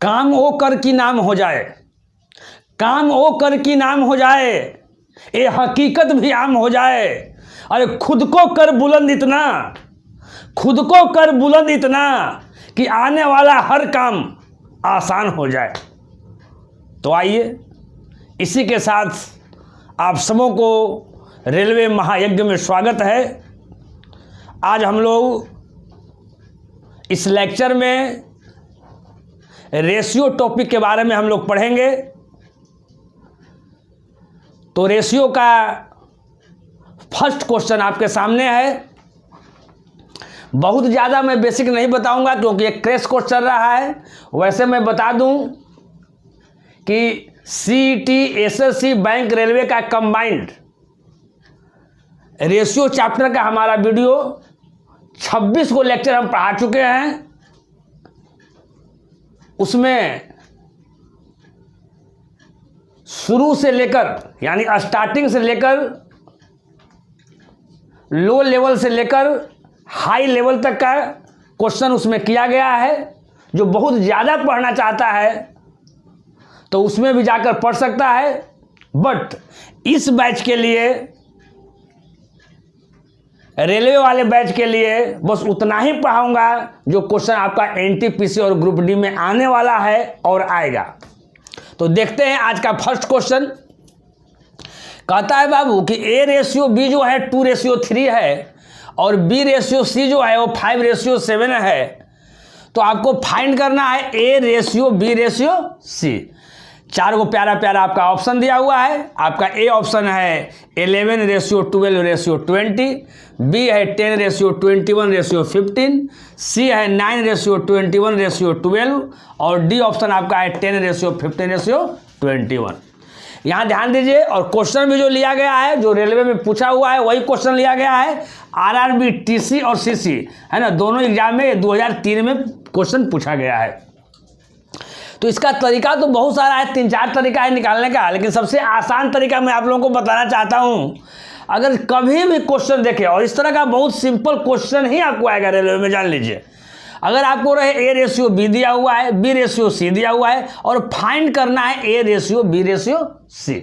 काम ओ कर की नाम हो जाए, काम ओ कर की नाम हो जाए, ये हकीकत भी आम हो जाए। अरे खुद को कर बुलंद इतना, खुद को कर बुलंद इतना कि आने वाला हर काम आसान हो जाए। तो आइए इसी के साथ आप सबों को रेलवे महायज्ञ में स्वागत है। आज हम लोग इस लेक्चर में रेशियो टॉपिक के बारे में हम लोग पढ़ेंगे। तो रेशियो का फर्स्ट क्वेश्चन आपके सामने है। बहुत ज़्यादा मैं बेसिक नहीं बताऊंगा क्योंकि एक क्रैश कोर्स चल रहा है। वैसे मैं बता दूं कि सीईटी, एसएससी, बैंक, रेलवे का कंबाइंड रेशियो चैप्टर का हमारा वीडियो 26 को लेक्चर हम पढ़ा चुके हैं। उसमें शुरू से लेकर यानी स्टार्टिंग से लेकर लो लेवल से लेकर हाई लेवल तक का क्वेश्चन उसमें किया गया है। जो बहुत ज़्यादा पढ़ना चाहता है तो उसमें भी जाकर पढ़ सकता है। बट इस बैच के लिए, रेलवे वाले बैच के लिए बस उतना ही पढ़ाऊंगा जो क्वेश्चन आपका एनटीपीसी और ग्रुप डी में आने वाला है और आएगा। तो देखते हैं आज का फर्स्ट क्वेश्चन। कहता है बाबू कि ए रेशियो बी जो है 2:3 है और बी रेशियो सी जो है वो 5:7 है। तो आपको फाइंड करना है a ratio b ratio c. 4 को प्यारा प्यारा आपका ऑप्शन दिया हुआ है। आपका ए ऑप्शन है 11:12:20, बी है 10:21:15, सी है 9:21:12 और डी ऑप्शन आपका है 10:15:21। यहाँ ध्यान दीजिए। और क्वेश्चन भी जो लिया गया है, जो रेलवे में पूछा हुआ है वही क्वेश्चन लिया गया है। आरआरबी, टीसी और सीसी है ना, दोनों एग्जाम में 2003 में क्वेश्चन पूछा गया है। तो इसका तरीका तो बहुत सारा है, 3-4 तरीका है निकालने का, लेकिन सबसे आसान तरीका मैं आप लोगों को बताना चाहता हूं। अगर कभी भी क्वेश्चन देखें और इस तरह का बहुत सिंपल क्वेश्चन ही आपको आएगा रेलवे में, जान लीजिए। अगर आपको रहे ए रेशियो बी दिया हुआ है, बी रेशियो सी दिया हुआ है और फाइंड करना है ए रेशियो बी रेशियो सी,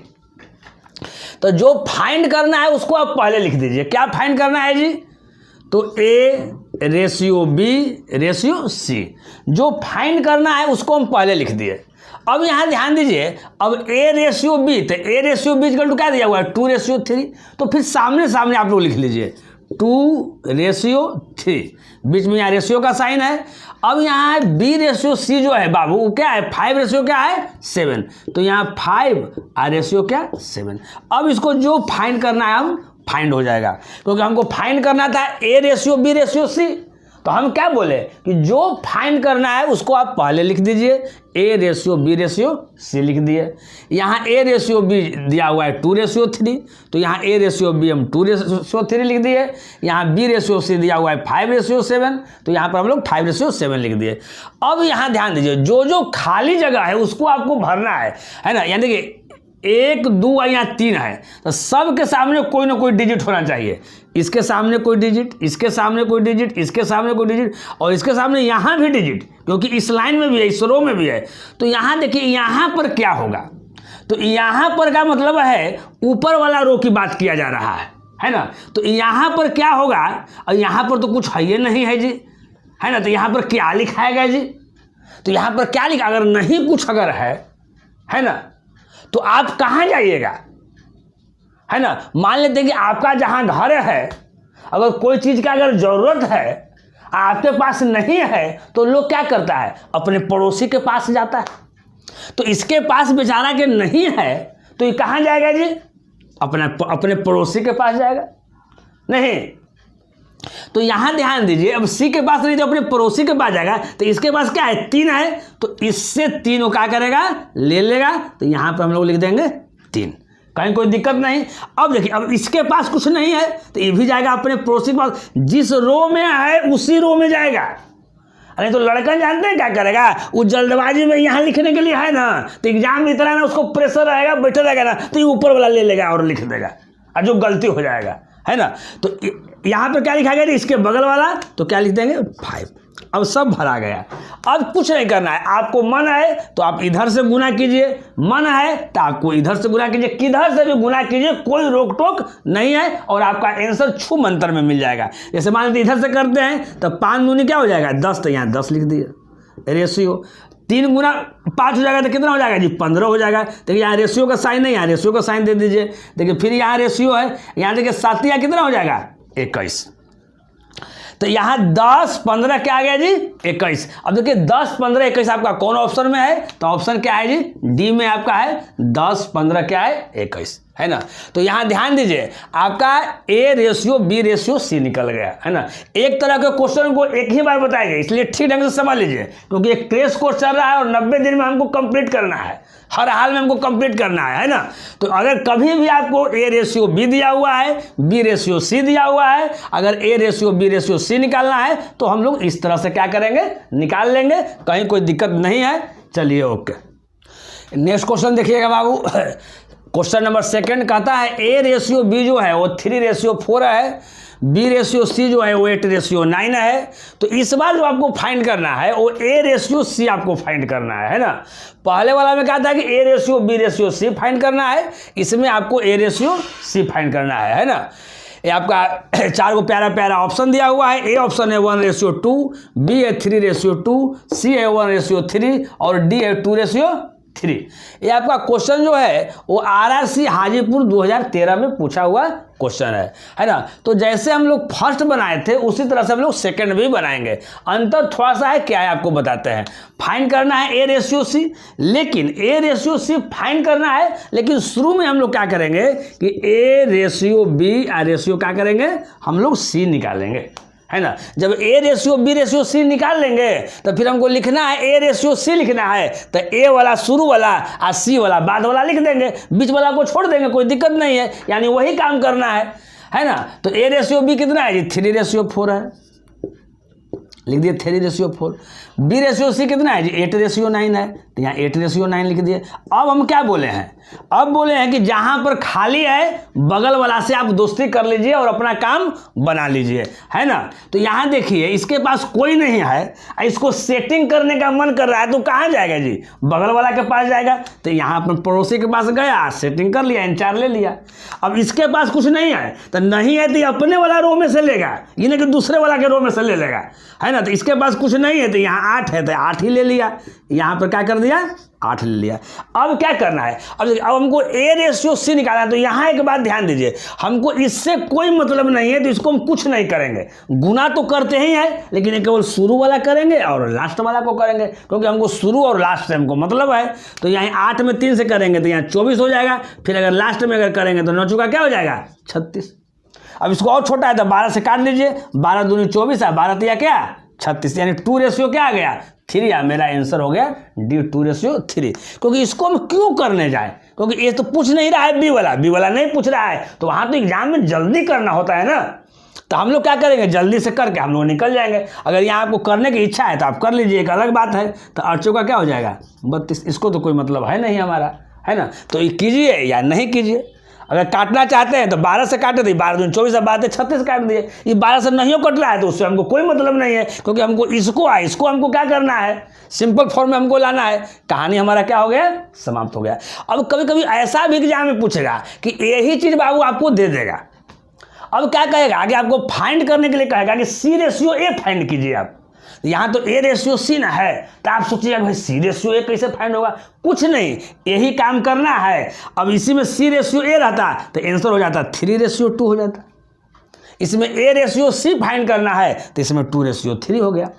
तो जो फाइंड करना है उसको आप पहले लिख दीजिए। क्या फाइंड करना है जी? तो a ratio b ratio c, जो फाइंड करना है उसको हम पहले लिख दिए। अब यहाँ ध्यान दीजिए, अब ए रेशियो बी, तो a ratio b equal to क्या दिया हुआ है 2:3। तो फिर सामने सामने आप लोग लिख लीजिए 2:3, बीच में यहाँ रेशियो का साइन है। अब यहाँ बी रेशियो सी जो है बाबू वो क्या है 5 क्या है 7, तो यहाँ 5 और रेशियो क्या 7। अब इसको जो फाइंड करना है हम फाइंड हो जाएगा, क्योंकि हमको फाइंड करना था ए रेशियो बी रेशियो सी। तो हम क्या बोले कि जो फाइंड करना है उसको आप पहले लिख दीजिए, a ratio b ratio c लिख दिए। यहाँ ए रेशियो बी दिया हुआ है 2:3, तो यहाँ ए रेशियो बी हम 2:3 लिख दिए। यहाँ बी रेशियो सी दिया हुआ है 5:7, तो यहाँ पर हम लोग 5:7 लिख दिए। अब यहाँ ध्यान दीजिए, जो जो खाली जगह है उसको आपको भरना है ना। यानी देखिए 1, 2 और यहाँ 3 है, तो सबके सामने कोई ना कोई डिजिट होना चाहिए। इसके सामने कोई डिजिट, इसके सामने कोई डिजिट, इसके सामने कोई डिजिट और इसके सामने यहाँ भी डिजिट, क्योंकि इस लाइन में भी है, इस रो में भी है। तो यहाँ देखिए यहाँ पर क्या होगा, तो यहाँ पर का मतलब है ऊपर वाला रो की बात किया जा रहा है ना। तो यहाँ पर क्या होगा, और यहाँ पर तो कुछ है ही नहीं है जी, है ना। तो यहाँ पर क्या लिखाएगा जी? तो यहाँ पर क्या लिखा, अगर नहीं कुछ अगर है ना, तो आप कहाँ जाइएगा, है ना। मान लेते हैं कि आपका जहाँ घर है, अगर कोई चीज़ का अगर ज़रूरत है आपके पास नहीं है, तो लोग क्या करता है अपने पड़ोसी के पास जाता है। तो इसके पास बेचारा के नहीं है, तो ये कहाँ जाएगा जी? अपने पड़ोसी के पास जाएगा नहीं। तो यहाँ ध्यान दीजिए, अब सी के पास नहीं तो अपने पड़ोसी के पास जाएगा। तो इसके पास क्या है 3 है, तो इससे 3 क्या करेगा ले लेगा। तो यहाँ पर हम लोग लिख देंगे 3, कहीं कोई दिक्कत नहीं। अब देखिए, अब इसके पास कुछ नहीं है तो ये भी जाएगा अपने पड़ोसी के पास, जिस रो में है उसी रो में जाएगा। अरे तो लड़का जानते हैं क्या करेगा, वो जल्दबाजी में यहाँ लिखने के लिए है ना, तो एग्जाम में इतना ना उसको प्रेशर रहेगा, बैठे रहेगा ना, तो ये ऊपर वाला ले लेगा और लिख देगा, और जो गलती हो जाएगा, है ना। तो यहाँ पर क्या लिखा गया इसके बगल वाला, तो क्या लिख देंगे 5। अब सब भरा गया। अब कुछ नहीं करना है, आपको मन है तो आप इधर से गुना कीजिए, मन है तो आपको इधर से गुना कीजिए, किधर से भी गुना कीजिए, कोई रोक टोक नहीं है और आपका आंसर छू मंतर में मिल जाएगा। जैसे मान लीजिए इधर से करते हैं तो 5 दूनी क्या हो जाएगा 10, तो यहाँ 10 लिख दिए। रेशियो 3 गुना 5 हो जाएगा तो कितना हो जाएगा जी 15 हो जाएगा। देखिए यहाँ रेशियो का साइन है, यहाँ रेशियो का साइन दे दीजिए। देखिए फिर यहाँ रेशियो है, यहाँ देखिए 7 या कितना हो जाएगा 21। तो यहाँ 10 15 क्या आ गया जी 21। अब देखिए 10 15 21 आपका कौन ऑप्शन में है, तो ऑप्शन क्या है जी डी में आपका है 10 15 क्या है 21, है ना। तो यहाँ ध्यान दीजिए आपका a ratio b ratio c निकल गया, है ना। एक तरह के क्वेश्चन को एक ही बार बताएंगे, इसलिए ठीक ढंग से समझ लीजिए, क्योंकि एक क्रैश कोर्स चल रहा है और 90 दिन में हमको कंप्लीट करना है, हर हाल में हमको कंप्लीट करना है ना। तो अगर कभी भी आपको ए रेशियो बी दिया हुआ है, बी रेशियो सी दिया हुआ है, अगर a ratio b ratio c निकालना है तो हम लोग इस तरह से क्या करेंगे निकाल लेंगे, कहीं कोई दिक्कत नहीं है। चलिए ओके, नेक्स्ट क्वेश्चन देखिएगा बाबू। क्वेश्चन नंबर 2 कहता है ए रेशियो बी जो है वो 3:4 है, बी रेशियो सी जो है वो 8:9 है। तो इस बार जो आपको फाइंड करना है वो ए रेशियो सी आपको फाइंड करना है ना। पहले वाला में कहा था कि a ratio b ratio c find करना है, इसमें आपको ए रेशियो सी फाइंड करना है ना। ये आपका 4 को प्यारा प्यारा ऑप्शन दिया हुआ है। ए ऑप्शन है 1:2, बी है 3:2, सी है 1:3 और डी है 2:3। ये आपका क्वेश्चन जो है वो आरआरसी हाजीपुर 2013 में पूछा हुआ क्वेश्चन है ना। तो जैसे हम लोग फर्स्ट बनाए थे उसी तरह से हम लोग सेकंड भी बनाएंगे। अंतर थोड़ा सा है, क्या है आपको बताते हैं। फाइंड करना है ए रेशियो सी, लेकिन ए रेशियो सी फाइंड करना है, लेकिन शुरू में हम लोग क्या करेंगे कि ए रेशियो बी रेशियो क्या करेंगे हम लोग सी निकालेंगे, है ना। जब a ratio b ratio c निकाल लेंगे तो फिर हमको लिखना है ए रेशियो सी लिखना है, तो ए वाला शुरू वाला और सी वाला बाद वाला लिख देंगे, बीच वाला को छोड़ देंगे, कोई दिक्कत नहीं है, यानी वही काम करना है ना। तो ए रेशियो बी कितना है जी 3:4 है, लिख दिए 3:4। बी रेशियो सी कितना है जी 8:9 है, तो यहाँ 8:9 लिख दिए। अब हम क्या बोले हैं, अब बोले हैं कि जहां पर खाली है बगल वाला से आप दोस्ती कर लीजिए और अपना काम बना लीजिए, है ना। तो यहाँ देखिए इसके पास कोई नहीं है, इसको सेटिंग करने का मन कर रहा है तो कहाँ जाएगा जी बगल वाला के पास जाएगा। तो यहाँ पर पड़ोसी के पास गया, सेटिंग कर लिया, इंचार्ज ले लिया। अब इसके पास कुछ नहीं है, तो नहीं है तो अपने वाला रो में से लेगा, ये नहीं कि दूसरे वाला के रो में से ले लेगा, है ना। तो इसके पास कुछ नहीं है तो यहाँ 8 है तो 8 ही ले लिया, यहाँ पर क्या कर दिया 8 ले लिया। अब क्या करना है, अब हमको ए रेशियो सी निकालना है। तो यहाँ एक बात ध्यान दीजिए, हमको इससे कोई मतलब नहीं है तो इसको हम कुछ नहीं करेंगे। गुना तो करते ही हैं, लेकिन केवल शुरू वाला करेंगे और लास्ट वाला को करेंगे, क्योंकि हमको शुरू और लास्ट से हमको मतलब है। तो यहाँ 8 में 3 से करेंगे तो यहाँ 24 हो जाएगा, फिर अगर लास्ट में अगर करेंगे तो 9 चौका क्या हो जाएगा 36। अब इसको और छोटा है तो 12 से काट लीजिए, 12 दूनी 24 है, 12 तिया क्या 36, यानी 2 रेशियो क्या आ गया 3। मेरा आंसर हो गया डी 2:3। क्योंकि इसको हम क्यों करने जाए, क्योंकि ये तो पूछ नहीं रहा है बी वाला नहीं पूछ रहा है, तो वहां तो एग्जाम में जल्दी करना होता है ना। तो हम लोग क्या करेंगे जल्दी से करके हम लोग निकल जाएंगे। अगर यहाँ आपको करने की इच्छा है तो आप कर लीजिए, एक अलग बात है। तो 8 चौका क्या हो जाएगा 32, इसको तो कोई मतलब है नहीं हमारा, है ना। तो ये कीजिए या नहीं कीजिए। अगर काटना चाहते हैं तो 12 से काटे, तो 12 दूनी 24 12 36 काट दिए। ये 12 से नहीं कट रहा है तो उससे हमको कोई मतलब नहीं है, क्योंकि हमको इसको हमको क्या करना है सिंपल फॉर्म में हमको लाना है। कहानी हमारा क्या हो गया समाप्त हो गया। अब कभी कभी ऐसा भी एग्जाम में पूछेगा कि यही चीज़ बाबू आपको दे देगा। अब क्या कहेगा आगे आपको फाइंड करने के लिए कहेगा कि सी रेशियो ए फाइंड कीजिए आप। यहाँ तो ए रेशियो सी ना है, तो आप सोचिएगा भाई सी रेशियो ए कैसे फाइंड होगा, कुछ नहीं यही काम करना है। अब इसी में सी रेशियो ए रहता तो आंसर हो जाता 3:2 हो जाता। इसमें ए रेशियो सी फाइंड करना है तो इसमें 2:3 हो गया,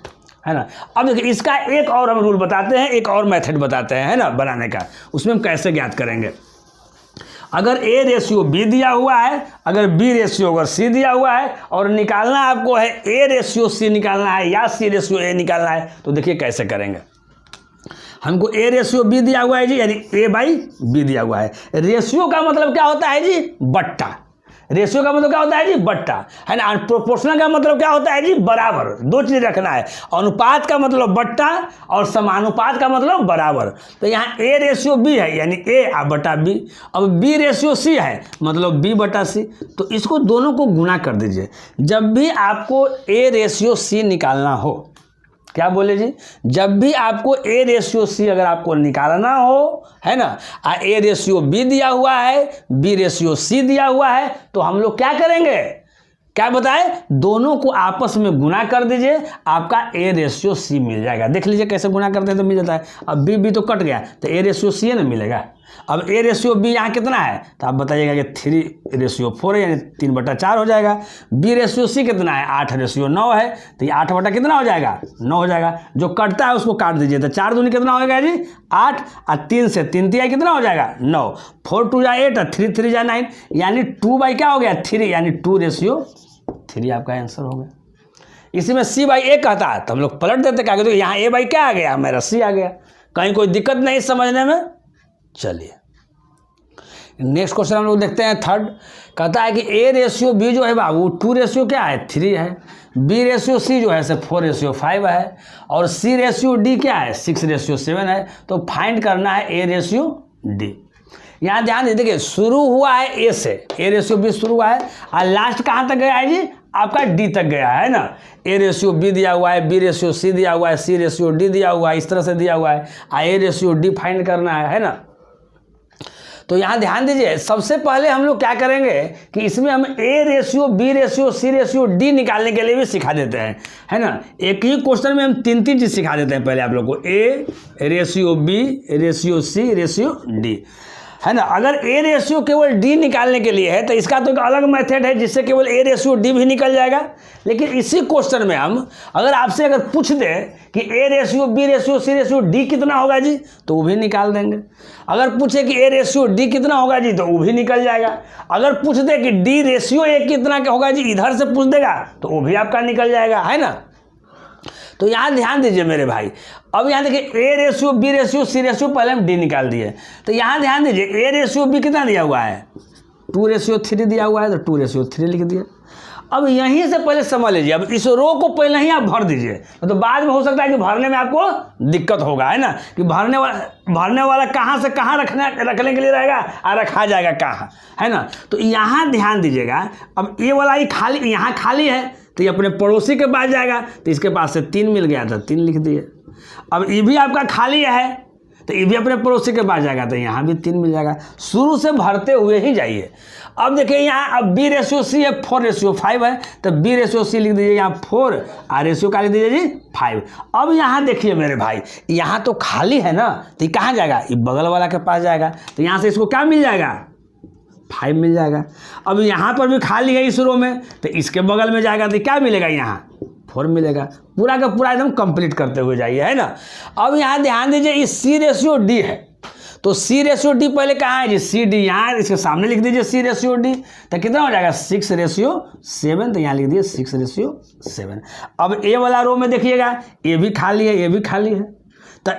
है ना। अब देखिए इसका एक और हम रूल बताते हैं, एक और मेथड बताते हैं, है ना बनाने का। उसमें हम कैसे ज्ञात करेंगे। अगर ए रेशियो बी दिया हुआ है, अगर बी रेशियो अगर सी दिया हुआ है और निकालना आपको है ए रेशियो सी निकालना है या सी रेशियो ए निकालना है, तो देखिए कैसे करेंगे। हमको ए रेशियो बी दिया हुआ है जी, यानी ए बाई बी दिया हुआ है। रेशियो का मतलब क्या होता है जी बट्टा, रेशियो का मतलब क्या होता है जी बट्टा, है ना। प्रोपोर्शनल का मतलब क्या होता है जी बराबर, 2 चीज रखना है। अनुपात का मतलब बट्टा और समानुपात का मतलब बराबर। तो यहाँ ए रेशियो बी है यानी ए बटा बी, अब बी रेशियो सी है मतलब बी बटा सी। तो इसको दोनों को गुना कर दीजिए। जब भी आपको ए रेशियो सी निकालना हो क्या बोले जी, जब भी आपको ए रेशियो सी अगर आपको निकालना हो, है ना, ए रेशियो बी दिया हुआ है, बी रेशियो सी दिया हुआ है, तो हम लोग क्या करेंगे, क्या बताएं, दोनों को आपस में गुना कर दीजिए, आपका ए रेशियो सी मिल जाएगा। देख लीजिए कैसे गुना करते हैं तो मिल जाता है। अब बी तो कट गया तो ए रेशियो सी है ना मिलेगा। अब ए रेशियो बी यहाँ कितना है तो आप बताइएगा कि 3:4 है, यानी 3/4 हो जाएगा। बी रेशियो सी कितना है, 8:9 है, तो ये 8 बटा कितना हो जाएगा, 9 हो जाएगा। जो कटता है उसको काट दीजिए, तो 4 दूनी कितना हो जाएगा जी 8, और 3 से 3 तिया कितना हो जाएगा 9, 4 2 जा 8 और 3 3 जा 9, यानी 2 क्या हो गया 3, यानी 2:3 आपका आंसर हो गया। इसी में c/a कहता है तो हम लोग पलट देते, क्या कहते हैं यहाँ a/, क्या आ गया, मेरा c आ गया। कहीं कोई दिक्कत नहीं समझने में। चलिए नेक्स्ट क्वेश्चन हम लोग देखते हैं। थर्ड कहता है कि a रेशियो b जो है बाबू 2 रेशियो क्या है 3 है, b रेशियो c जो है 4:5 है, और c रेशियो d क्या है 6:7 है। तो फाइंड करना है a रेशियो d। यहाँ ध्यान दीजिए, देखिए शुरू हुआ है a से, a रेशियो b शुरू हुआ है, और लास्ट कहाँ तक गया है जी, आपका d तक गया है ना। a रेशियो b दिया हुआ है, b रेशियो c दिया हुआ है, c रेशियो d दिया हुआ है, इस तरह से दिया हुआ है, a रेशियो d फाइंड करना है ना। तो यहाँ ध्यान दीजिए, सबसे पहले हम लोग क्या करेंगे कि इसमें हम a ratio b ratio c ratio d निकालने के लिए भी सिखा देते हैं, है ना। एक ही क्वेश्चन में हम 3 चीज़ सिखा देते हैं पहले आप लोग को, a ratio b ratio c ratio d, है ना। अगर ए रेशियो केवल डी निकालने के लिए है तो इसका तो एक अलग मेथड है जिससे केवल ए रेशियो डी भी निकल जाएगा। लेकिन इसी क्वेश्चन में हम अगर आपसे अगर पूछ दे कि a ratio b ratio c ratio d कितना होगा जी, तो वो भी निकाल देंगे। अगर पूछे कि ए रेशियो डी कितना होगा जी, तो वो भी निकल जाएगा। अगर पूछ दे कि डी रेशियो ए कितना होगा जी, इधर से पूछ देगा तो वो भी आपका निकल जाएगा, है ना। तो यहाँ ध्यान दीजिए मेरे भाई, अब यहाँ देखिए a ratio b ratio c ratio, पहले हम डी निकाल दिए। तो यहाँ ध्यान दीजिए ए रेशियो बी कितना दिया हुआ है 2:3 दिया हुआ है, तो 2:3 लिख दिए। अब यहीं से पहले समझ लीजिए, अब इस रो को पहले ही आप भर दीजिए, तो बाद में हो सकता है कि भरने में आपको दिक्कत होगा, है ना, कि भरने वाला कहाँ से कहाँ रखने के लिए रहेगा और रखा जाएगा कहाँ, है ना। तो यहाँ ध्यान दीजिएगा, अब ये वाला ही खाली, यहाँ खाली है तो ये अपने पड़ोसी के पास जाएगा, तो इसके पास से 3 मिल गया था 3 लिख दिए। अब ये भी आपका खाली है तो ये भी अपने पड़ोसी के पास जाएगा, तो यहाँ भी 3 मिल जाएगा। शुरू से भरते हुए ही जाइए। अब देखिए यहाँ अब बी रेशियो सी है 4:5 है, तो बी रेशियो सी लिख दीजिए यहाँ 4, और रेशियो का लिख दीजिए जी 5। अब यहाँ देखिए मेरे भाई, यहाँ तो खाली है ना, तो ये कहाँ जाएगा, ये बगल वाला के पास जाएगा, तो यहाँ से इसको क्या मिल जाएगा 5 मिल जाएगा। अब यहाँ पर भी खाली है इस रो में, तो इसके बगल में जाएगा तो क्या मिलेगा यहाँ 4 मिलेगा। पूरा का पूरा एकदम कंप्लीट करते हुए जाइए, है ना। अब यहाँ ध्यान दीजिए, इस सी रेशियो डी है, तो सी रेशियो डी पहले कहाँ है जी, सी डी यहाँ, इसके सामने लिख दीजिए सी रेशियो डी, तो कितना हो जाएगा 6:7, तो यहाँ लिख दिए 6:7। अब ए वाला रो में देखिएगा, ये भी खाली है, ये भी खाली है, तो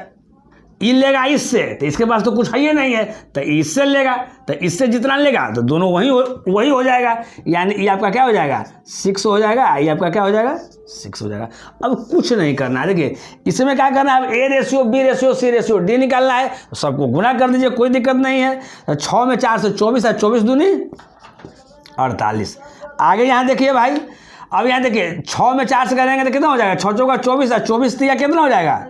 ये लेगा इससे, तो इसके पास तो कुछ है ही नहीं है, तो इससे लेगा, तो इससे जितना लेगा तो दोनों वही हो जाएगा, यानी ये आपका क्या हो जाएगा 6 हो जाएगा, ये आपका क्या हो जाएगा 6 हो जाएगा। अब कुछ नहीं करना है, देखिए इसमें क्या करना है, अब a ratio b ratio c ratio d निकालना है, तो सबको गुना कर दीजिए, कोई दिक्कत नहीं है। 6 में 4 से 24 है, 24 दूनी 48। आगे यहाँ देखिए भाई, अब यहाँ देखिए 6 में 4 से करेंगे तो कितना हो जाएगा, 6 चौका 24 है, 24 तिया कितना हो जाएगा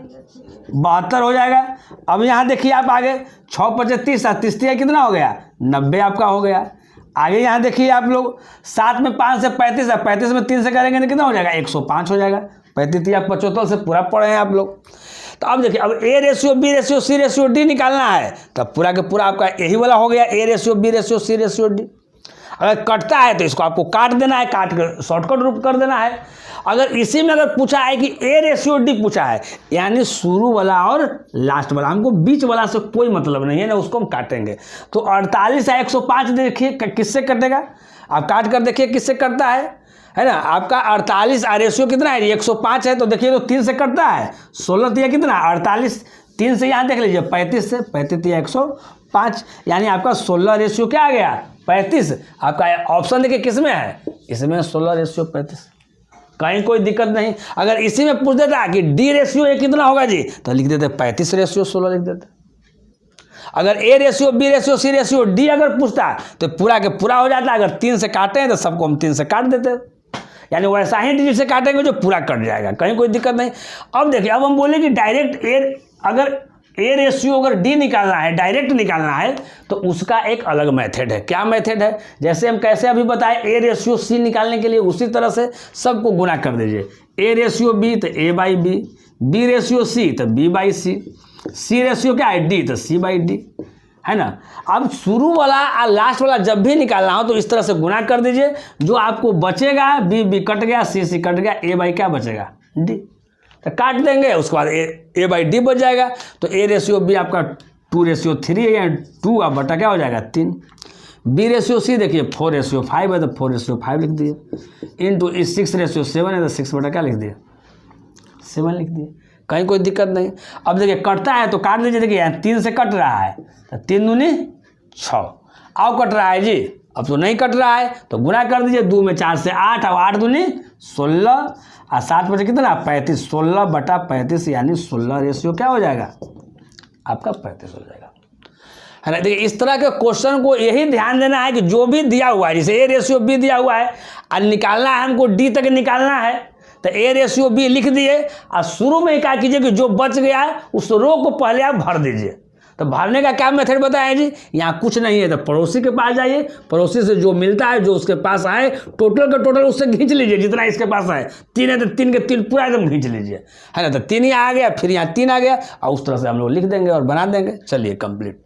72 हो जाएगा। अब यहाँ देखिए आप आगे 6 × 30 है, 30 तिया कितना हो गया 90 आपका हो गया। आगे यहाँ देखिए आप लोग 7 में 5 से 35 है, 35 में 3 से करेंगे तो कितना हो जाएगा 105 हो जाएगा। 35 तिया 75 से पूरा पढ़े हैं आप लोग। तो अब देखिए, अब a ratio b ratio c ratio d निकालना है, तब पूरा के पूरा आपका यही वाला हो गया, a ratio b ratio c ratio d. अगर कटता है तो इसको आपको काट देना है, काट कर शॉर्टकट रूप कर देना है। अगर इसी में अगर पूछा है कि ए रेशियो डी पूछा है, यानी शुरू वाला और लास्ट वाला, हमको बीच वाला से कोई मतलब नहीं है ना, उसको हम काटेंगे। तो 48 है 105, देखिए किससे कटेगा, आप काट कर देखिए किससे कटता है ना। आपका 48 रेशियो कितना है 105 है, तो देखिए तो 3 से कटता है, 16 तिया कितना 48, 3 से यहाँ देख लीजिए 35 से, 35 तिया 105, यानी आपका 16 रेशियो क्या आ गया 35। आपका ऑप्शन देखिए किस में है, इसमें 16 रेशियो 35, कहीं कोई दिक्कत नहीं। अगर इसी में पूछ देता कि डी रेशियो ए कितना होगा जी, तो लिख देते 35 रेशियो 16 लिख देते। अगर a ratio b ratio c ratio d अगर पूछता तो पूरा के पूरा हो जाता। अगर 3 से काटे हैं तो सबको हम 3 से काट देते, यानी वैसा ही डिजिट से काटेंगे जो पूरा कट जाएगा, कहीं कोई दिक्कत नहीं। अब देखिए, अब हम बोले कि डायरेक्ट अगर ए रेशियो अगर डी निकालना है, डायरेक्ट निकालना है, तो उसका एक अलग मेथड है। क्या मेथड है? जैसे हम कैसे अभी बताए ए रेशियो सी निकालने के लिए, उसी तरह से सबको गुना कर दीजिए। ए रेशियो बी तो A by B, B ratio सी तो B by C, C ratio क्या है डी तो सी बाई डी, है ना। अब शुरू वाला और लास्ट वाला जब भी निकालना हो तो इस तरह से गुना कर दीजिए। जो आपको बचेगा, बी बी कट गया, सी सी कट गया, ए बाई क्या बचेगा डी, तो काट देंगे, उसके बाद ए बाई डी बच जाएगा। तो ए रेशियो बी आपका 2:3 है, या 2 आप बटा क्या हो जाएगा 3। बी रेशियो सी देखिए 4:5 है, तो 4:5 लिख दिए, इंटू 6:7 है, तो 6 बटा क्या लिख दिए 7 लिख दिए, कहीं कोई दिक्कत नहीं। अब देखिए कटता है तो काट दीजिए। देखिए यहाँ 3 से कट रहा है, तो 3 दूनी 6, अब कट रहा है जी, अब तो नहीं कट रहा है तो गुना कर दीजिए। 2 में 4 से 8, और 8 दूनी 16, और 7 बचे कितना 35, 16 बटा 35, यानी 16 रेशियो क्या हो जाएगा आपका 35 हो जाएगा, है ना। देखिए इस तरह के क्वेश्चन को यही ध्यान देना है कि जो भी दिया हुआ है, जैसे ए रेशियो बी दिया हुआ है और निकालना है हमको डी तक निकालना है, तो ए रेशियो बी लिख दिए, और शुरू में ही क्या कीजिए कि जो बच गया है उस रो को पहले आप भर दीजिए। तो भरने का क्या मेथड बताया जी, यहाँ कुछ नहीं है तो पड़ोसी के पास जाइए, पड़ोसी से जो मिलता है, जो उसके पास आए, टोटल का टोटल उससे खींच लीजिए, जितना इसके पास आए। 3 है तो 3 के 3 पूरा एकदम खींच लीजिए, है ना। तो 3 ही आ गया, फिर यहाँ 3 आ गया, और उस तरह से हम लोग लिख देंगे और बना देंगे। चलिए कंप्लीट।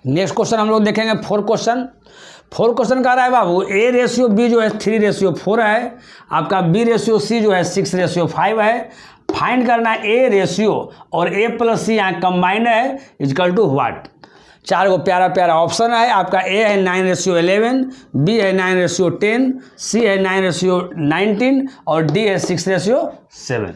नेक्स्ट क्वेश्चन हम लोग देखेंगे 4 क्वेश्चन का रहा है बाबू, ए रेशियो बी जो है 3:4 है, आपका बी रेशियो सी जो है 6:5 है। फाइंड करना है ए रेशियो और ए प्लस सी यहाँ कंबाइंड है, इक्वल टू व्हाट। 4 को प्यारा प्यारा ऑप्शन है आपका। ए है 9:11, बी है 9:10, सी है 9:19, और डी है 6:7।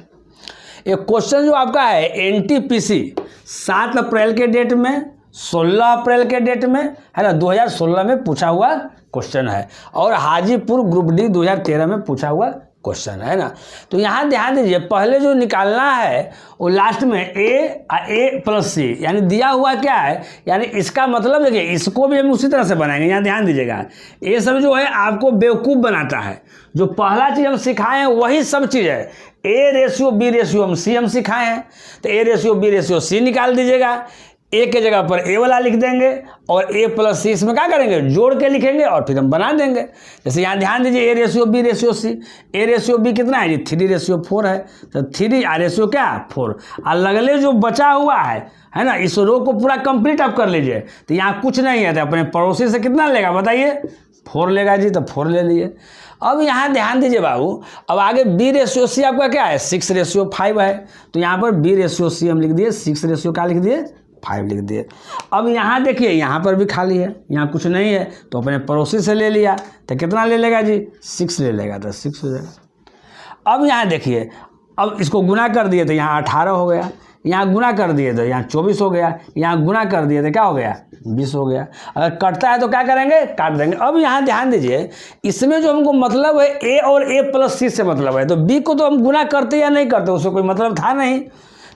एक क्वेश्चन जो आपका है एनटीपीसी 7 अप्रैल के डेट में, 16 अप्रैल के डेट में, है ना, 2016 में पूछा हुआ क्वेश्चन है, और हाजीपुर ग्रुप डी 2013 में पूछा हुआ क्वेश्चन है ना। तो यहाँ ध्यान दीजिए, पहले जो निकालना है वो लास्ट में ए प्लस सी, यानी दिया हुआ क्या है, यानी इसका मतलब देखिए इसको भी हम उसी तरह से बनाएंगे। यहाँ ध्यान दीजिएगा, ये सब जो है आपको बेवकूफ़ बनाता है। जो पहला चीज़ हम सिखाए हैं वही सब चीज़ है। ए रेशियो बी रेशियो हम सी हम सिखाए हैं, तो a ratio b ratio c निकाल दीजिएगा। ए के जगह पर ए वाला लिख देंगे, और ए प्लस सी इसमें क्या करेंगे जोड़ के लिखेंगे, और फिर हम बना देंगे। जैसे यहाँ ध्यान दीजिए, a ratio b ratio c, a ratio b कितना है जी 3:4 है, तो 3 आ रेशियो क्या 4, और लगले जो बचा हुआ है ना, इस रो को पूरा कंप्लीट आप कर लीजिए। तो यहाँ कुछ नहीं है, तो अपने पड़ोसी से कितना लेगा बताइए 4 लेगा जी, तो 4 ले लिए। अब यहाँ ध्यान दीजिए बाबू, अब आगे बी रेशियो सी आपका क्या है 6:5 है, तो यहाँ पर बी रेशियो सी हम लिख दिए, 6 रेशियो क्या लिख दिए 5 लिख दिए। अब यहाँ देखिए, यहाँ पर भी खाली है, यहाँ कुछ नहीं है, तो अपने पड़ोसी से ले लिया, तो कितना ले लेगा जी 6 ले लेगा, तो 6 हो जाएगा। अब यहाँ देखिए, अब इसको गुना कर दिए तो यहाँ 18 हो गया, यहाँ गुना कर दिए तो यहाँ 24 हो गया, यहाँ गुना कर दिए तो क्या हो गया 20 हो गया। अगर कटता है तो क्या करेंगे काट देंगे। अब यहाँ ध्यान दीजिए, इसमें जो हमको मतलब है ए और ए प्लस सी से मतलब है, तो बी को तो हम गुना करते या नहीं करते उससे कोई मतलब था नहीं,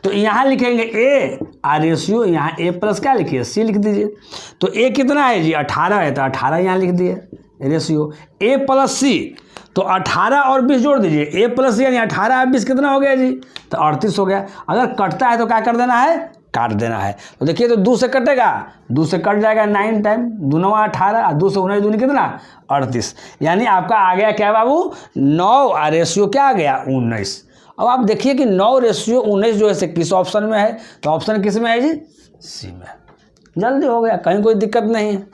तो यहाँ लिखेंगे ए आ रेशियो, यहाँ ए प्लस क्या लिखिए सी लिख दीजिए। तो ए कितना है जी 18 है, तो 18 यहाँ लिख दिए रेशियो। ए प्लस सी, तो 18 और 20 जोड़ दीजिए, ए प्लस यानी 18 और 20 कितना हो गया जी, तो 38 हो गया। अगर कटता है तो क्या कर देना है काट देना है। तो देखिए, तो 2 से कटेगा, 2 से कट जाएगा 9 टाइम, 2 9 18, 2 से 19 दूनी कितना 38, यानी आपका आ गया क्या बाबू 9 और रेशियो क्या आ गया 19। अब आप देखिए कि 9 रेशियो 19 जो है किस ऑप्शन में है, तो ऑप्शन किस में है जी सी में। जल्दी हो गया, कहीं कोई दिक्कत नहीं है।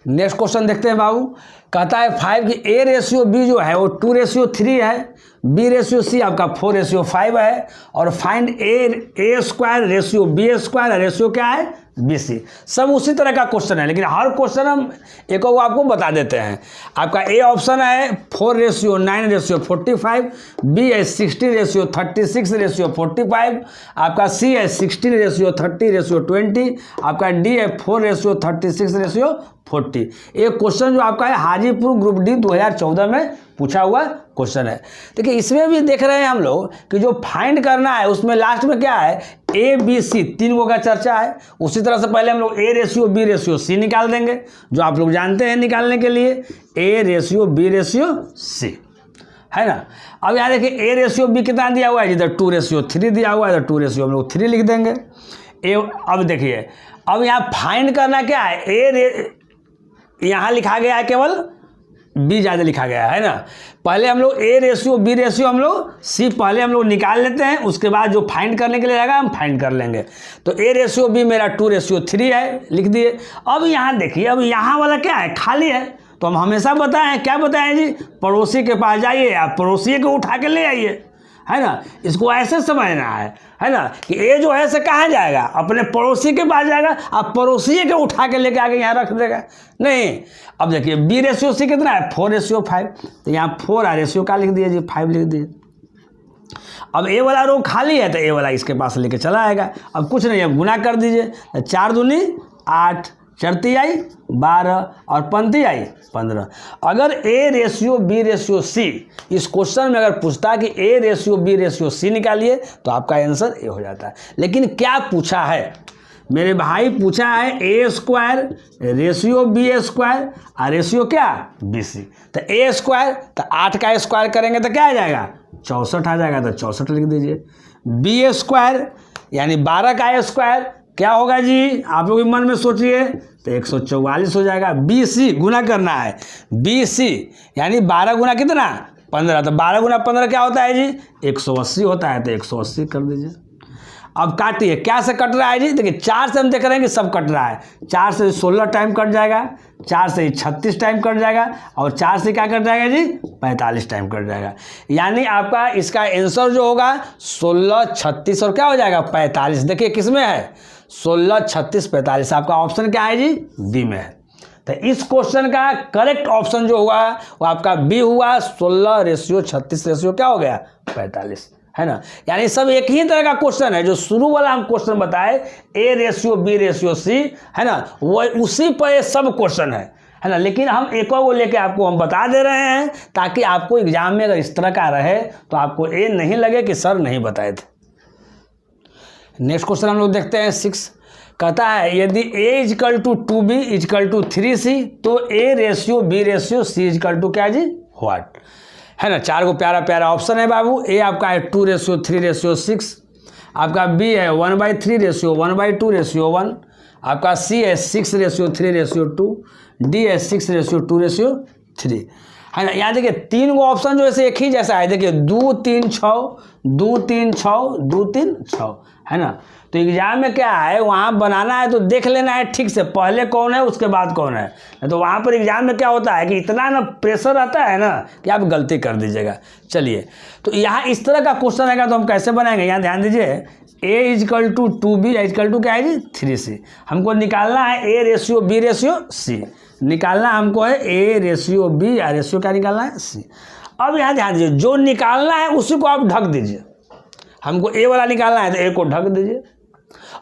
नेक्स्ट क्वेश्चन देखते हैं बाबू, कहता है 5 की ए रेशियो बी जो है वो 2:3 है, बी रेशियो सी आपका 4:5 है, और find A square ratio B square ratio क्या है BC। सब उसी तरह का क्वेश्चन है, लेकिन हर क्वेश्चन हम एक को आपको बता देते हैं। आपका ए ऑप्शन है 4:9:45, बी है 60:36:45, आपका सी है 16:30:20, आपका डी है 4:36:40। एक क्वेश्चन जो आपका है हाजीपुर ग्रुप डी 2014 में पूछा हुआ क्वेश्चन है। देखिए, इसमें भी देख रहे हैं हम लोग कि जो फाइंड करना है उसमें लास्ट में क्या है ABC 3 गो का चर्चा है। उसी तरह से पहले हम लोग a ratio b ratio c निकाल देंगे, जो आप लोग जानते हैं निकालने के लिए, a ratio b ratio c. है ना। अब यहाँ देखिए A/B कितना दिया हुआ है, जिधर 2:3 दिया हुआ है, इधर 2 हम लोग 3 लिख देंगे। अब देखिए, अब यहाँ फाइंड करना क्या है, यहाँ लिखा गया है केवल, B ज़्यादा लिखा गया है ना। पहले हम लोग A/B हम लोग C पहले हम लोग निकाल लेते हैं, उसके बाद जो फाइंड करने के लिए रहेगा हम फाइंड कर लेंगे। तो A/B मेरा 2:3 है, लिख दिए। अब यहाँ देखिए, अब यहाँ वाला क्या है, खाली है। तो हम हमेशा बताएं, क्या बताएं जी, पड़ोसी के पास जाइए, आप पड़ोसी को उठा के ले आइए, है ना। इसको ऐसे समझना है ना, कि ए जो है से कहाँ जाएगा, अपने पड़ोसी के पास जाएगा, आप पड़ोसी के उठा के लेके आके यहाँ रख देगा, नहीं। अब देखिए B/C कितना है, 4:5, तो यहाँ 4 रेशियो का लिख दिए जी, 5 लिख दिए। अब ए वाला रो खाली है, तो ए वाला इसके पास लेके चला आएगा। अब कुछ नहीं है, गुना कर दीजिए, 4 दूनी 8, चरती आई 12 और पंती आई 15। अगर A/B/C इस क्वेश्चन में अगर पूछता है कि A/B/C निकालिए, तो आपका आंसर ए हो जाता है। लेकिन क्या पूछा है मेरे भाई, पूछा है A² B² और रेशियो क्या BC। तो A², तो 8 का स्क्वायर करेंगे तो क्या आ जाएगा, 64 आ जाएगा, तो 64 लिख दीजिए। B² यानी 12 का स्क्वायर क्या होगा जी, आप लोग मन में सोचिए, तो 144 हो जाएगा। BC गुना करना है, BC यानी 12 गुना कितना, 15, तो 12 गुना 15 क्या होता है जी, 180 होता है, तो 180 कर दीजिए। अब काटिए, क्या से कट रहा है जी, देखिए 4 से हम देख रहे हैं कि सब कट रहा है, 4 से 16 टाइम कट जाएगा, 4 से 36 टाइम कट जाएगा, और 4 से क्या कट जाएगा जी, 45 टाइम कट जाएगा। यानी आपका इसका आंसर जो होगा 16, 36 और क्या हो जाएगा 45। देखिए किस में है, 16, 36, 45। आपका ऑप्शन क्या है जी, बी में है। तो इस क्वेश्चन का करेक्ट ऑप्शन जो हुआ वो आपका बी हुआ, 16:36 क्या हो गया 45, है ना। यानी सब एक ही तरह का क्वेश्चन है, जो शुरू वाला हम क्वेश्चन बताए A/B/C है ना, वो उसी पर ये सब क्वेश्चन है ना। लेकिन हम एक को लेके आपको हम बता दे रहे हैं, ताकि आपको एग्जाम में अगर इस तरह का रहे तो आपको ये नहीं लगे कि सर नहीं बताए थे। नेक्स्ट क्वेश्चन हम लोग देखते हैं 6। कहता है यदि A=2B=3C तो A/B/C क्या जी, व्हाट, है ना। 4 को प्यारा प्यारा ऑप्शन है बाबू। ए आपका है 2:3:6, आपका बी है 1/3:1/2:1, आपका सी है 6:3:2, डी है 6:2:3, है ना। यहाँ देखिए 3 गो ऑप्शन जो ऐसे एक ही जैसा है, देखिए 2 3 6 2 3 6 2 3 6, है ना। तो एग्जाम में क्या है, वहाँ बनाना है तो देख लेना है ठीक से, पहले कौन है उसके बाद कौन है। तो वहाँ पर एग्जाम में क्या होता है कि इतना ना प्रेशर आता है ना कि आप गलती कर दीजिएगा। चलिए, तो यहाँ इस तरह का क्वेश्चन आएगा तो हम कैसे बनाएंगे, यहाँ ध्यान दीजिए। A=2B क्या है जी 3C। हमको निकालना है A/B/C, निकालना हमको है A/B और रेशियो क्या निकालना है C। अब यहाँ ध्यान दीजिए, जो निकालना है उसी को आप ढक दीजिए। हमको A वाला निकालना है तो A को ढक दीजिए,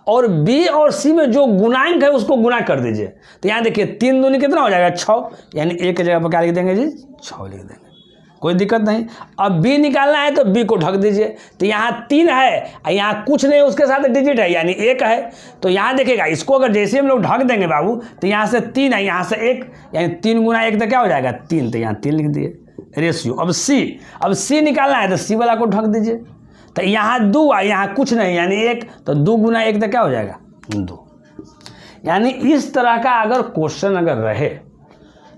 और B और C में जो गुणांक है उसको गुना कर दीजिए। तो यहाँ देखिए 3 दूनी कितना हो जाएगा 6, यानी A की जगह पर क्या लिख देंगे जी 6 लिख देंगे, कोई दिक्कत नहीं। अब B निकालना है तो B को ढक दीजिए। तो यहाँ 3 है, यहाँ कुछ नहीं उसके साथ डिजिट है यानी 1 है। तो यहाँ देखिएगा, इसको अगर जैसे हम लोग ढक देंगे बाबू, तो यहाँ से 3 है, यहाँ से 1, यानी 3 गुना 1 तो क्या हो जाएगा 3, तो यहाँ 3 लिख दिए रेशियो। अब C निकालना है तो C वाला को ढक दीजिए। तो यहाँ 2 है, यहाँ कुछ नहीं यानी 1, तो 2 गुना 1 तो क्या हो जाएगा 2। यानी इस तरह का अगर क्वेश्चन अगर रहे,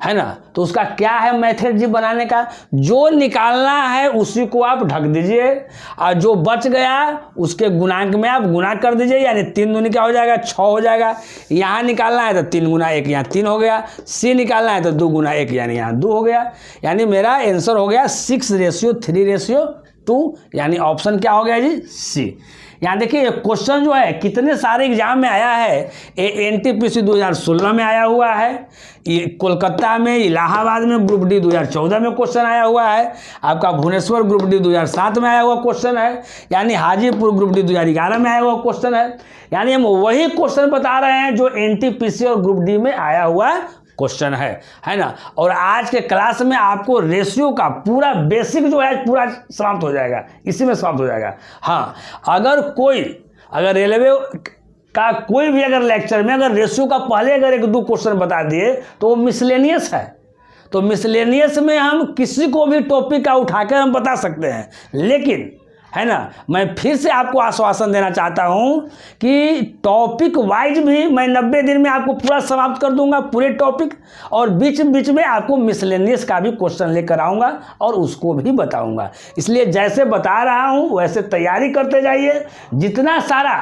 है ना, तो उसका क्या है मेथड जी बनाने का, जो निकालना है उसी को आप ढक दीजिए, और जो बच गया उसके गुणांक में आप गुना कर दीजिए, यानी 3 दूनी क्या हो जाएगा 6 हो जाएगा। यहाँ निकालना है तो 3 गुना 1 यहाँ 3 हो गया, C निकालना है तो 2 गुना 1 यानी यहाँ 2 हो गया। यानी मेरा आंसर हो गया 6:3:2, यानी ऑप्शन क्या हो गया जी C। यहाँ देखिए क्वेश्चन जो है कितने सारे एग्जाम में आया है, NTPC 2016 में आया हुआ है, कोलकाता में, इलाहाबाद में ग्रुप डी 2014 में क्वेश्चन आया हुआ है, आपका भुवनेश्वर ग्रुप डी 2007 में आया हुआ क्वेश्चन है, यानी हाजीपुर ग्रुप डी 2011 में आया हुआ क्वेश्चन है। यानी हम वही क्वेश्चन बता रहे हैं जो NTPC और ग्रुप डी में आया हुआ क्वेश्चन है ना। और आज के क्लास में आपको रेशियो का पूरा बेसिक जो है पूरा समाप्त हो जाएगा, इसी में समाप्त हो जाएगा। हाँ, अगर रेलवे का कोई भी अगर लेक्चर में अगर रेशियो का पहले अगर 1-2 क्वेश्चन बता दिए तो वो मिसलेनियस है, तो मिसलेनियस में हम किसी को भी टॉपिक का उठाकर हम बता सकते हैं, लेकिन है ना, मैं फिर से आपको आश्वासन देना चाहता हूं कि टॉपिक वाइज भी मैं 90 दिन में आपको पूरा समाप्त कर दूंगा पूरे टॉपिक, और बीच बीच में आपको मिसलेनियस का भी क्वेश्चन लेकर आऊंगा और उसको भी बताऊंगा। इसलिए जैसे बता रहा हूं वैसे तैयारी करते जाइए। जितना सारा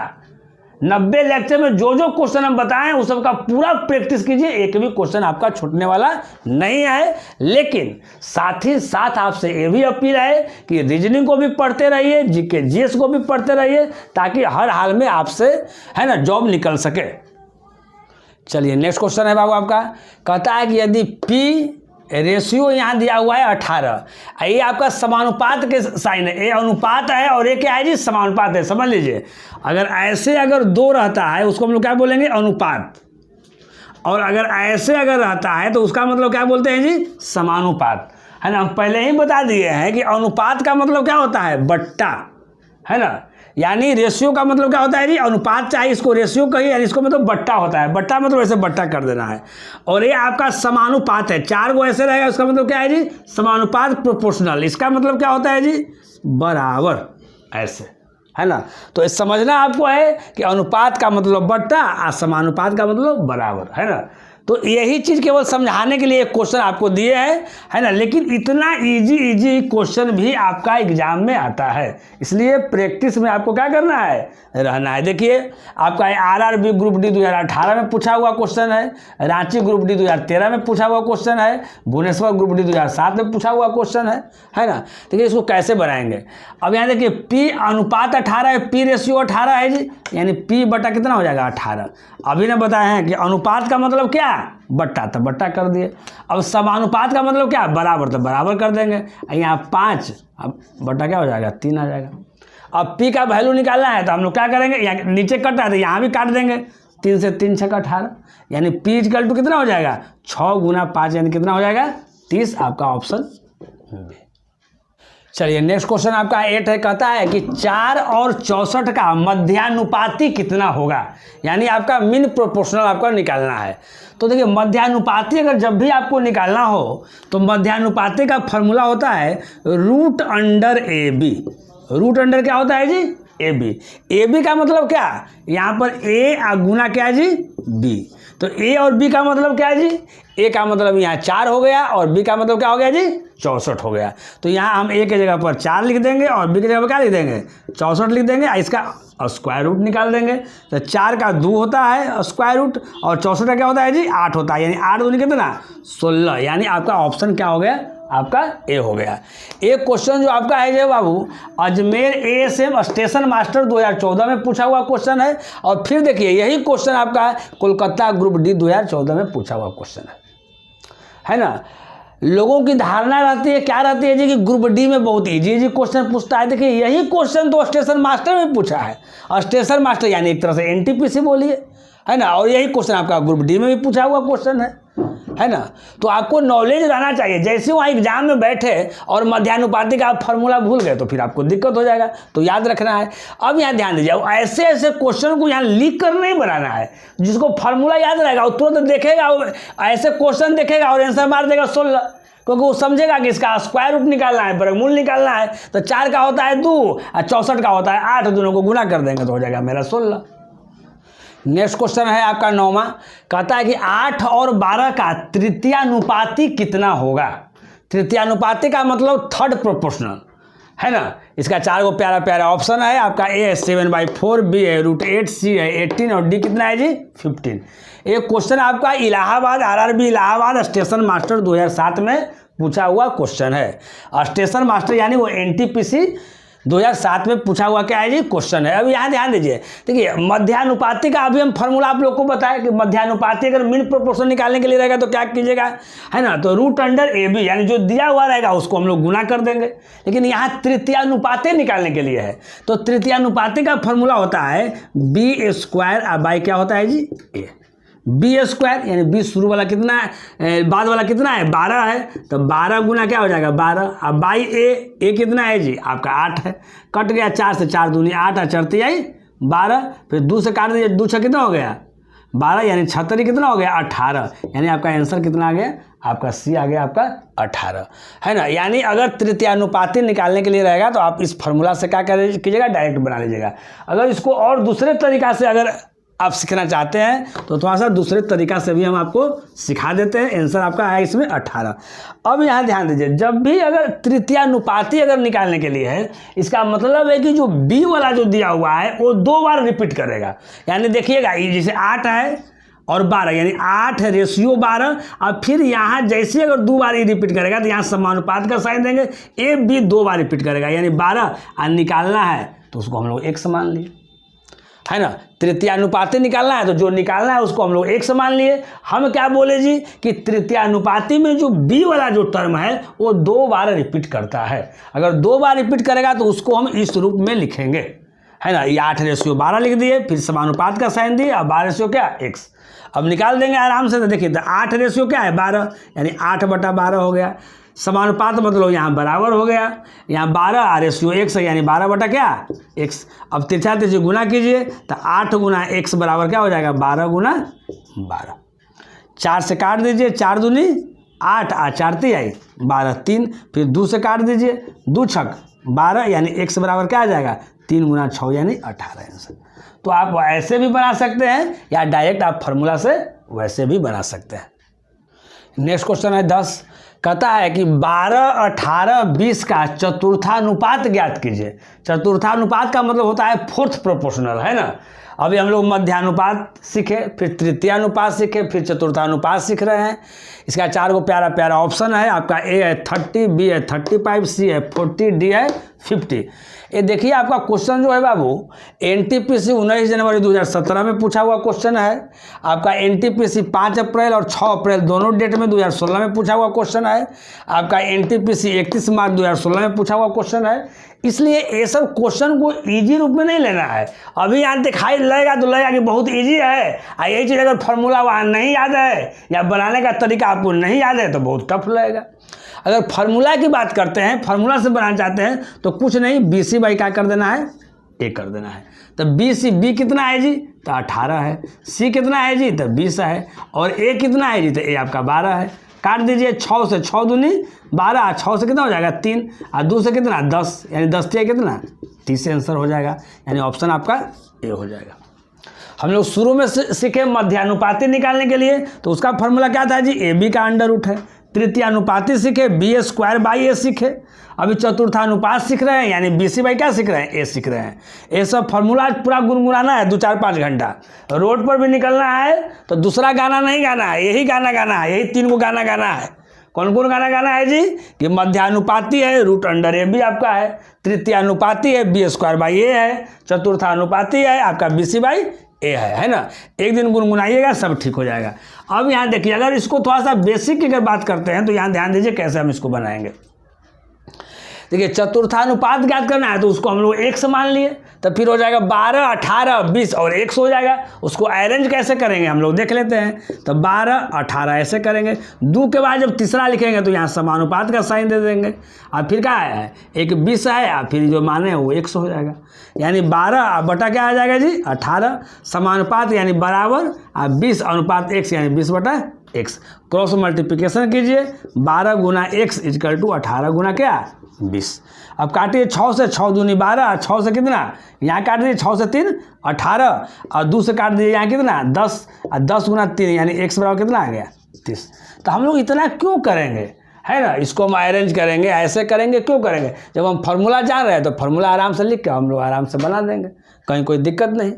90 लेक्चर में जो जो क्वेश्चन हम बताएं उस सबका पूरा प्रैक्टिस कीजिए, एक भी क्वेश्चन आपका छूटने वाला नहीं है। लेकिन साथ ही साथ आपसे ये भी अपील है कि रीजनिंग को भी पढ़ते रहिए, जीके जीएस को भी पढ़ते रहिए, ताकि हर हाल में आपसे है ना जॉब निकल सके। चलिए नेक्स्ट क्वेश्चन है बाबू आपका, कहता है कि यदि पी रेशियो यहाँ दिया हुआ है 18, ये आपका समानुपात के साइन है, ये अनुपात है और ये क्या है जी, समानुपात है। समझ लीजिए, अगर ऐसे अगर 2 रहता है उसको हम लोग क्या बोलेंगे, अनुपात, और अगर ऐसे अगर रहता है तो उसका मतलब क्या बोलते हैं जी, समानुपात, है ना। हम पहले ही बता दिए हैं कि अनुपात का मतलब क्या होता है, बट्टा, है ना। यानी रेशियो का मतलब क्या होता है जी, अनुपात, चाहे इसको रेशियो कहिए, यानी इसको मतलब बट्टा होता है, बट्टा मतलब ऐसे बट्टा कर देना है। और ये आपका समानुपात है, 4 गो ऐसे रहेगा, उसका मतलब क्या है जी, समानुपात, प्रोपोर्शनल। इसका मतलब क्या होता है जी, बराबर, ऐसे, है ना। तो ये समझना आपको है कि अनुपात का मतलब बट्टा और समानुपात का मतलब बराबर, है ना। तो यही चीज़ केवल समझाने के लिए एक क्वेश्चन आपको दिए हैं, है ना। लेकिन इतना इजी क्वेश्चन भी आपका एग्जाम में आता है, इसलिए प्रैक्टिस में आपको क्या करना है, रहना है। देखिए आपका आरआरबी ग्रुप डी 2018 में पूछा हुआ क्वेश्चन है, रांची ग्रुप डी 2013 में पूछा हुआ क्वेश्चन है, भुवनेश्वर ग्रुप डी 2007 में पूछा हुआ क्वेश्चन है ना। देखिए इसको कैसे बनाएंगे। अब यहाँ देखिए पी अनुपात 18 है, पी रेशियो 18 है जी, यानी पी बटा कितना हो जाएगा, 18। अभी ने बताया है कि अनुपात का मतलब क्या, बट्टा, तो बट्टा कर दिए। अब समानुपात का मतलब क्या, बराबर, तो बराबर कर देंगे। यहाँ 5, अब बट्टा क्या हो जाएगा, 3 आ जाएगा। अब पी का वैल्यू निकालना है तो हम लोग क्या करेंगे, यहाँ नीचे कट है तो यहाँ भी काट देंगे, 3 से 3 6 18, यानी पी इक्वल टू कितना हो जाएगा, 6 गुना 5, यानी कितना हो जाएगा, 30, आपका ऑप्शन बी। चलिए नेक्स्ट क्वेश्चन आपका 8 है, कहता है कि 4 और 64 का मध्यानुपाती कितना होगा, यानी आपका मीन प्रोपोर्शनल आपका निकालना है। तो देखिए मध्यानुपाती अगर जब भी आपको निकालना हो तो मध्यानुपाती का फॉर्मूला होता है root under a b. Root under क्या होता है जी, ए बी। ए बी का मतलब क्या, यहाँ पर ए गुना क्या है जी, बी। तो ए और बी का मतलब क्या है जी, ए का मतलब यहाँ 4 हो गया और बी का मतलब क्या हो गया जी, 64 हो गया। तो यहाँ हम ए के जगह पर 4 लिख देंगे और बी की जगह पर क्या लिख देंगे, 64 लिख देंगे। इसका स्क्वायर रूट निकाल देंगे, तो 4 का 2 होता है स्क्वायर रूट और 64 का क्या होता है जी, 8 होता है, यानी 8 दूनी कितना, 16। यानी आपका ऑप्शन क्या हो गया, आपका ए हो गया। एक क्वेश्चन जो आपका है जो बाबू अजमेर एएसएम स्टेशन मास्टर 2014 में पूछा हुआ क्वेश्चन है, और फिर देखिए यही क्वेश्चन आपका कोलकाता ग्रुप डी 2014 में पूछा हुआ क्वेश्चन है ना। लोगों की धारणा रहती है, क्या रहती है जी, कि ग्रुप डी में बहुत इजी क्वेश्चन पूछता है। देखिए यही क्वेश्चन तो स्टेशन मास्टर में पूछा है, और स्टेशन मास्टर यानी एक तरह से एनटीपीसी बोलिए, है ना। और यही क्वेश्चन आपका ग्रुप डी में भी पूछा हुआ क्वेश्चन है ना। तो आपको नॉलेज रहना चाहिए। जैसे वहाँ एग्जाम में बैठे और मध्यानुपाती का आप फार्मूला भूल गए तो फिर आपको दिक्कत हो जाएगा, तो याद रखना है। अब यहाँ ध्यान दीजिए, ऐसे ऐसे क्वेश्चन को यहाँ लिख कर नहीं बनाना है, जिसको फार्मूला याद रहेगा वो तुरंत देखेगा, ऐसे क्वेश्चन देखेगा और आंसर मार देगा 16, क्योंकि वो समझेगा कि इसका स्क्वायर रूट निकालना है, वर्गमूल निकालना है। तो 4 का होता है 2 और 64 का होता है 8, दोनों को गुना कर देंगे तो हो जाएगा मेरा 16। नेक्स्ट क्वेश्चन है आपका 9वां, कहता है कि 8 और 12 का तृतीयानुपाती कितना होगा। तृतीयानुपाती का मतलब थर्ड प्रोपोर्शनल, है ना। इसका 4 को प्यारा प्यारा ऑप्शन है आपका, ए 7/4, बी है √8, सी है 18 और डी कितना है जी 15। एक क्वेश्चन आपका Allahabad RRB Allahabad station master 2007 में पूछा हुआ क्वेश्चन है। स्टेशन मास्टर यानी वो एनटीपीसी 2007 में पूछा हुआ क्या है जी क्वेश्चन है। अब यहाँ ध्यान दीजिए, देखिए मध्यानुपाती का अभी हम फार्मूला आप लोग को बताया कि मध्यानुपाती अगर मीन प्रोपोर्शन निकालने के लिए रहेगा तो क्या कीजिएगा, है ना। तो रूट अंडर ए बी, यानी जो दिया हुआ रहेगा उसको हम लोग गुना कर देंगे। लेकिन यहाँ तृतीयानुपाती निकालने के लिए है, तो तृतीयानुपाती का फार्मूला होता है बी स्क्वायर बाई क्या होता है जी ए। बी स्क्वायर यानी बी शुरू वाला कितना है, बाद वाला कितना है 12 है, तो 12 गुना क्या हो जाएगा 12। अब बाई ए कितना है जी आपका 8 है, कट गया 4 से 4 दूनी 8 और चढ़ती आई 12, फिर 2 से काट दीजिए, 2 6 कितना हो गया 12 यानी 76 कितना हो गया 18, यानी आपका आंसर कितना आ गया, आपका सी आ गया आपका 18, है ना। यानी अगर तृतीयानुपाती निकालने के लिए रहेगा तो आप इस फार्मूला से क्या कीजिएगा, डायरेक्ट बना लीजिएगा। अगर इसको और दूसरे तरीका से अगर आप सीखना चाहते हैं तो थोड़ा सा दूसरे तरीका से भी हम आपको सिखा देते हैं। आंसर आपका आया इसमें 18। अब यहाँ ध्यान दीजिए, जब भी अगर तृतीयानुपाती अगर निकालने के लिए है, इसका मतलब है कि जो बी वाला जो दिया हुआ है वो 2 बार रिपीट करेगा। यानी देखिएगा, ये जैसे 8 है और 12, यानी 8 रेशियो 12, और फिर यहाँ जैसे अगर 2 बार ये रिपीट करेगा तो यहाँ समानुपात का साइन देंगे, ए बी 2 बार रिपीट करेगा, यानी 12 और निकालना है तो उसको हम लोग 1 से मान लिए, है ना। तृतीयानुपाती निकालना है तो जो निकालना है उसको हम लोग 1 से मान लिए। हम क्या बोले जी कि तृतीयानुपाती में जो बी वाला जो टर्म है वो 2 बार रिपीट करता है। अगर 2 बार रिपीट करेगा तो उसको हम इस रूप में लिखेंगे, है ना। ये 8 रेशियो 12 लिख दिए, फिर समानुपात का साइन दिए, और 12 रेशियो क्या, x। अब निकाल देंगे आराम से। तो देखिए, तो 8 रेशियो क्या है 12, यानी 8/12 हो गया। समानुपात मतलब यहाँ बराबर हो गया, यहाँ 12 रेशियो x है, यानी 12 बटा क्या x। अब तिरछा तिरछी गुना कीजिए तो 8 गुना x बराबर क्या हो जाएगा, 12 गुना 12। 4 से काट दीजिए, 4 दूनी 8, 4 × 3 12, 3, फिर 2 से काट दीजिए, 2 छक 12, यानी x बराबर क्या आ जाएगा, 3 गुना 6 यानी 18 आंसर। तो आप ऐसे भी बना सकते हैं या डायरेक्ट आप फार्मूला से वैसे भी बना सकते हैं। नेक्स्ट क्वेश्चन है 10, कहता है कि 12, 18, 20 का चतुर्थानुपात ज्ञात कीजिए। चतुर्थानुपात का मतलब होता है 4th प्रोपोर्शनल, है ना। अभी हम लोग मध्यानुपात सीखे, फिर तृतीयानुपात सीखे, फिर चतुर्थानुपात सीख रहे हैं। इसका 4 को प्यारा प्यारा ऑप्शन है आपका, ए है 30, बी है 35, सी है 40, डी है 50। ये देखिए आपका क्वेश्चन जो है बाबू, एनटीपीसी 19 जनवरी 2017 में पूछा हुआ क्वेश्चन है। आपका एनटीपीसी 5 अप्रैल और 6 अप्रैल दोनों डेट में 2016 में पूछा हुआ क्वेश्चन है। आपका एनटीपीसी 31 मार्च 2016 में पूछा हुआ क्वेश्चन है। इसलिए ये सब क्वेश्चन को इजी रूप में नहीं लेना है। अभी यहाँ दिखाई लगेगा तो लगेगा कि बहुत इजी है, और यही चीज़ अगर फार्मूला वहाँ नहीं याद है या बनाने का तरीका आपको नहीं याद है तो बहुत टफ लगेगा। अगर फार्मूला की बात करते हैं, फार्मूला से बनाना चाहते हैं तो कुछ नहीं, BC बाई क्या कर देना है, ए कर देना है। तो बी कितना है जी, तो 18 है। सी कितना है जी, तो 20 है। और ए कितना है जी, तो ए आपका 12 है। काट दीजिए, 6 से 6 दूनी 12, 6 से कितना हो जाएगा 3, और 2 से कितना 10, यानी 10 से कितना 30 आंसर हो जाएगा, यानी ऑप्शन आपका ए हो जाएगा। हम लोग शुरू में सीखे मध्यानुपाती निकालने के लिए, तो उसका फॉर्मूला क्या था जी, ए बी का अंडर रूट है। तृतीयानुपाती सीखे, b² सीखे। अभी चतुर्थानुपात सीख रहे हैं, यानी BC बाई क्या सीख रहे हैं, ए सीख रहे हैं। ये सब फॉर्मूला पूरा गुनगुनाना है 2-4-5 घंटा। रोड पर भी निकलना है तो दूसरा गाना नहीं गाना है, यही गाना गाना है, यही 3 को गाना गाना है। कौन कौन गाना गाना है जी, कि मध्यानुपाती है, रूट अंडर ए बी आपका है। तृतीयानुपाती है, b² है। चतुर्थानुपाती है आपका BC बाई ए है ना। एक दिन गुनगुनाइएगा, सब ठीक हो जाएगा। अब यहाँ देखिए, अगर इसको थोड़ा सा बेसिक की अगर बात करते हैं तो यहाँ ध्यान दीजिए कैसे हम इसको बनाएंगे। देखिए, चतुर्थानुपात ज्ञात करना है तो उसको हम लोग 1 से मान लिए, तो फिर हो जाएगा 12, 18, 20 और 1 हो जाएगा। उसको अरेंज कैसे करेंगे हम लोग देख लेते हैं। तो 12, 18 ऐसे करेंगे। 2 के बाद जब तीसरा लिखेंगे तो यहाँ समानुपात का साइन दे देंगे, और फिर क्या है, एक 20 है, और फिर जो माने वो 100 हो जाएगा। यानी 12 बटा क्या आ जाएगा जी, 18। समानुपात यानी बराबर, और 20 अनुपात x यानी 20 बटा x। क्रॉस मल्टीप्लिकेशन कीजिए, 12 गुना x इजकल टू 18 गुना क्या 20। अब काटिए, 6 से 6 दूनी 12, 6 से कितना, यहाँ काट दीजिए 6 से 3 18, और 2 से काट दीजिए यहाँ कितना 10, और 10 गुना 3 यानी x बराबर कितना आ गया 30। तो हम लोग इतना क्यों करेंगे, है ना। इसको हम अरेंज करेंगे, ऐसे करेंगे, क्यों करेंगे, जब हम फार्मूला जान रहे हैं तो फार्मूला आराम से लिख के हम लोग आराम से बना देंगे, कहीं कोई दिक्कत नहीं।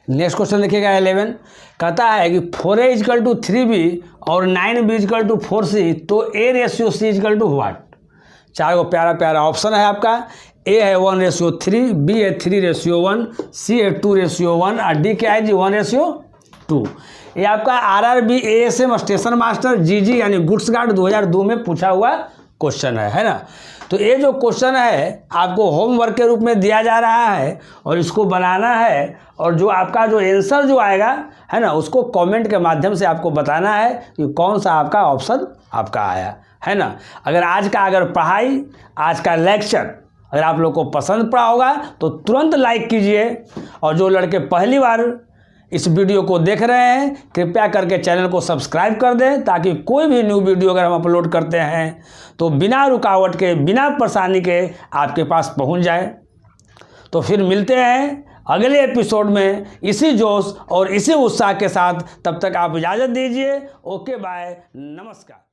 नेक्स्ट क्वेश्चन देखिएगा 11, कहता है कि 4a इजकल टू 3b और 9b इजकल टू 4c, तो a/c इजकल टू व्हाट। 4 को प्यारा प्यारा ऑप्शन है आपका। ए है 1/3, बी है 3/1, सी है 2/1, और डी क्या है जी 1/2। ये आपका RRB ASM station master GG यानी गुड्स गार्ड 2002 में पूछा हुआ क्वेश्चन है ना। तो ये जो क्वेश्चन है आपको होमवर्क के रूप में दिया जा रहा है, और इसको बनाना है, और जो आपका जो आंसर जो आएगा है ना, उसको कमेंट के माध्यम से आपको बताना है कि कौन सा आपका ऑप्शन आपका आया, है ना। अगर आज का पढ़ाई, आज का लेक्चर अगर आप लोग को पसंद पड़ा होगा तो तुरंत लाइक कीजिए, और जो लड़के पहली बार इस वीडियो को देख रहे हैं कृपया करके चैनल को सब्सक्राइब कर दें, ताकि कोई भी न्यू वीडियो अगर हम अपलोड करते हैं तो बिना रुकावट के, बिना परेशानी के आपके पास पहुंच जाए। तो फिर मिलते हैं अगले एपिसोड में इसी जोश और इसी उत्साह के साथ। तब तक आप इजाज़त दीजिए। ओके बाय, नमस्कार।